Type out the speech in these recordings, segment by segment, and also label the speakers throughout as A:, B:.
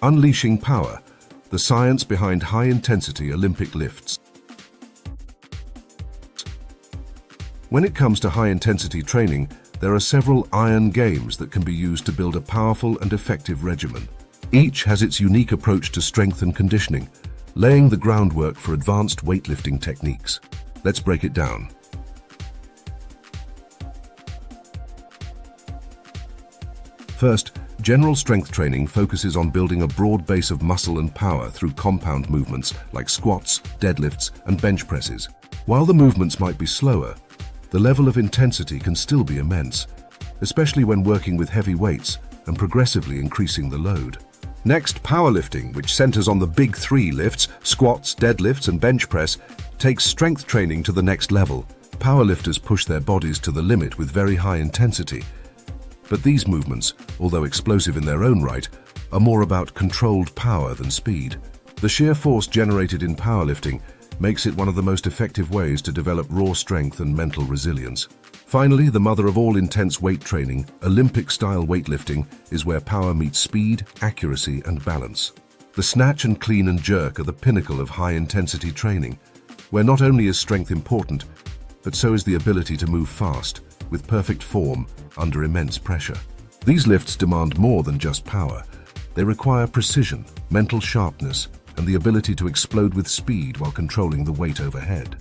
A: Unleashing power, the science behind high-intensity Olympic lifts. When it comes to high-intensity training, there are several iron games that can be used to build a powerful and effective regimen. Each has its unique approach to strength and conditioning, laying the groundwork for advanced weightlifting techniques. Let's break it down. First, general strength training focuses on building a broad base of muscle and power through compound movements like squats, deadlifts, and bench presses. While the movements might be slower, the level of intensity can still be immense, especially when working with heavy weights and progressively increasing the load. Next, powerlifting, which centers on the big three lifts, squats, deadlifts, and bench press, takes strength training to the next level. Powerlifters push their bodies to the limit with very high intensity. But these movements, although explosive in their own right, are more about controlled power than speed. The sheer force generated in powerlifting makes it one of the most effective ways to develop raw strength and mental resilience. Finally, the mother of all intense weight training, Olympic-style weightlifting, is where power meets speed, accuracy, and balance. The snatch and clean and jerk are the pinnacle of high-intensity training, where not only is strength important, but so is the ability to move fast, with perfect form, under immense pressure. These lifts demand more than just power. They require precision, mental sharpness, and the ability to explode with speed while controlling the weight overhead.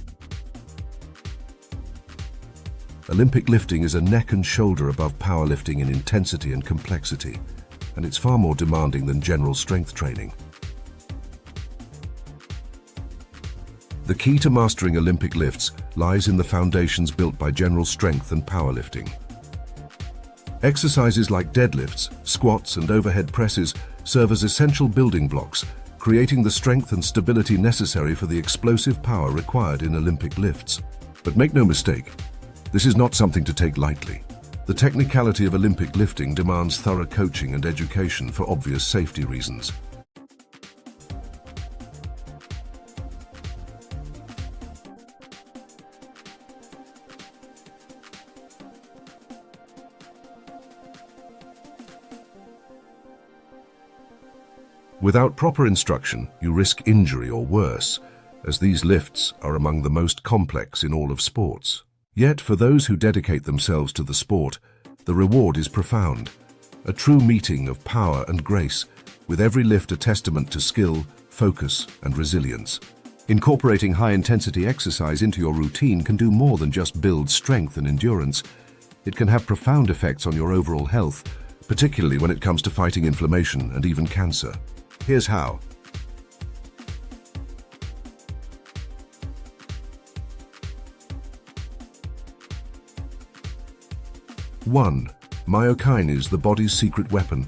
A: Olympic lifting is a neck and shoulder above powerlifting in intensity and complexity, and it's far more demanding than general strength training. The key to mastering Olympic lifts lies in the foundations built by general strength and powerlifting. Exercises like deadlifts, squats, and overhead presses serve as essential building blocks, creating the strength and stability necessary for the explosive power required in Olympic lifts. But make no mistake, this is not something to take lightly. The technicality of Olympic lifting demands thorough coaching and education for obvious safety reasons. Without proper instruction, you risk injury or worse, as these lifts are among the most complex in all of sports. Yet, for those who dedicate themselves to the sport, the reward is profound. A true meeting of power and grace, with every lift a testament to skill, focus, and resilience. Incorporating high-intensity exercise into your routine can do more than just build strength and endurance. It can have profound effects on your overall health, particularly when it comes to fighting inflammation and even cancer. Here's how. One, myokines, the body's secret weapon.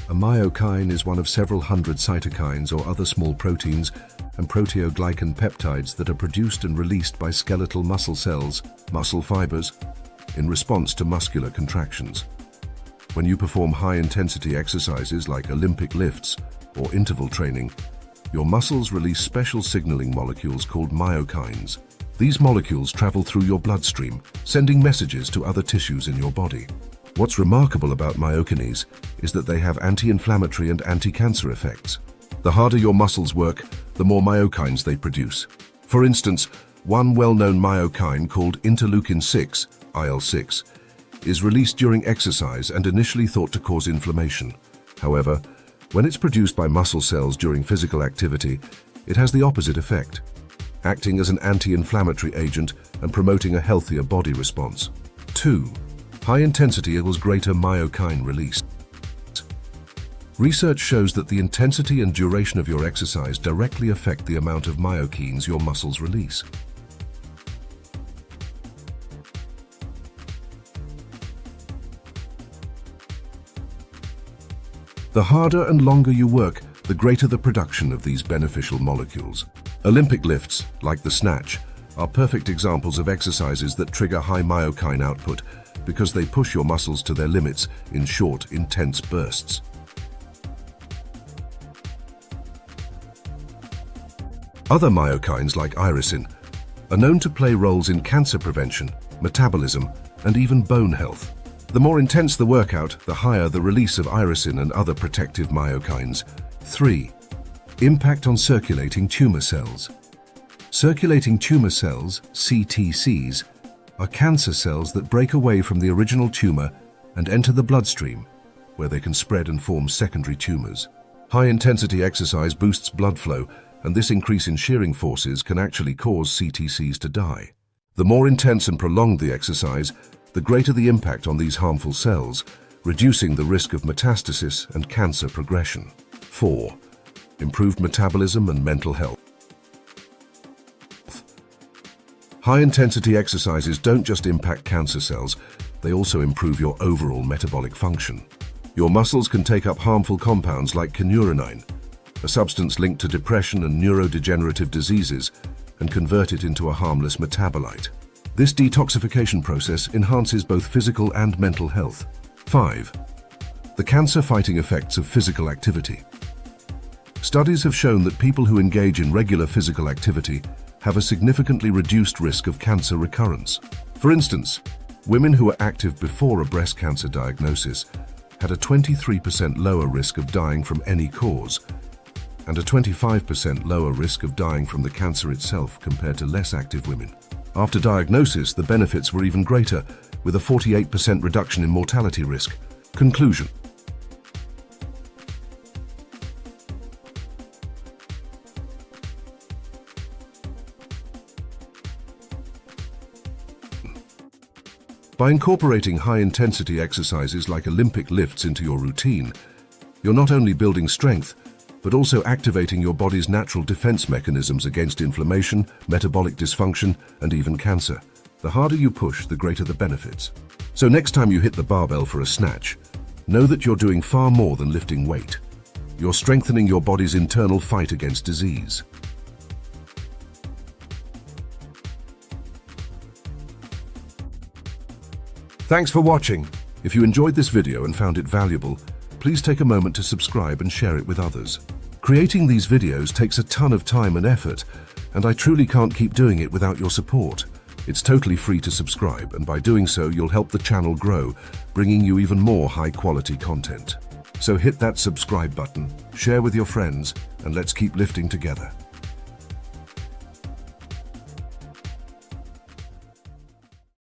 A: A myokine is one of several hundred cytokines or other small proteins and proteoglycan peptides that are produced and released by skeletal muscle cells, muscle fibers, in response to muscular contractions. When you perform high-intensity exercises like Olympic lifts or interval training, your muscles release special signaling molecules called myokines. These molecules travel through your bloodstream, sending messages to other tissues in your body. What's remarkable about myokines is that they have anti-inflammatory and anti-cancer effects. The harder your muscles work, the more myokines they produce. For instance, one well-known myokine called interleukin-6, IL-6, is released during exercise and initially thought to cause inflammation. However, when it's produced by muscle cells during physical activity, it has the opposite effect, acting as an anti-inflammatory agent and promoting a healthier body response. 2. High intensity equals greater myokine release. Research shows that the intensity and duration of your exercise directly affect the amount of myokines your muscles release. The harder and longer you work, the greater the production of these beneficial molecules. Olympic lifts, like the snatch, are perfect examples of exercises that trigger high myokine output because they push your muscles to their limits in short, intense bursts. Other myokines, like irisin, are known to play roles in cancer prevention, metabolism, and even bone health. The more intense the workout, the higher the release of irisin and other protective myokines. 3. Impact on circulating tumor cells. Circulating tumor cells, CTCs, are cancer cells that break away from the original tumor and enter the bloodstream, where they can spread and form secondary tumors. High-intensity exercise boosts blood flow, and this increase in shearing forces can actually cause CTCs to die. The more intense and prolonged the exercise, the greater the impact on these harmful cells, reducing the risk of metastasis and cancer progression. 4. Improved metabolism and mental health. High-intensity exercises don't just impact cancer cells, they also improve your overall metabolic function. Your muscles can take up harmful compounds like kynurenine, a substance linked to depression and neurodegenerative diseases, and convert it into a harmless metabolite. This detoxification process enhances both physical and mental health. 5. The cancer-fighting effects of physical activity. Studies have shown that people who engage in regular physical activity have a significantly reduced risk of cancer recurrence. For instance, women who were active before a breast cancer diagnosis had a 23% lower risk of dying from any cause, and a 25% lower risk of dying from the cancer itself compared to less active women. After diagnosis, the benefits were even greater, with a 48% reduction in mortality risk. Conclusion. By incorporating high-intensity exercises like Olympic lifts into your routine, you're not only building strength, but also activating your body's natural defense mechanisms against inflammation, metabolic dysfunction, and even cancer. The harder you push, the greater the benefits. So next time you hit the barbell for a snatch, know that you're doing far more than lifting weight. You're strengthening your body's internal fight against disease. Thanks for watching. If you enjoyed this video and found it valuable, please take a moment to subscribe and share it with others. Creating these videos takes a ton of time and effort, and I truly can't keep doing it without your support. It's totally free to subscribe, and by doing so, you'll help the channel grow, bringing you even more high-quality content. So hit that subscribe button, share with your friends, and let's keep lifting together.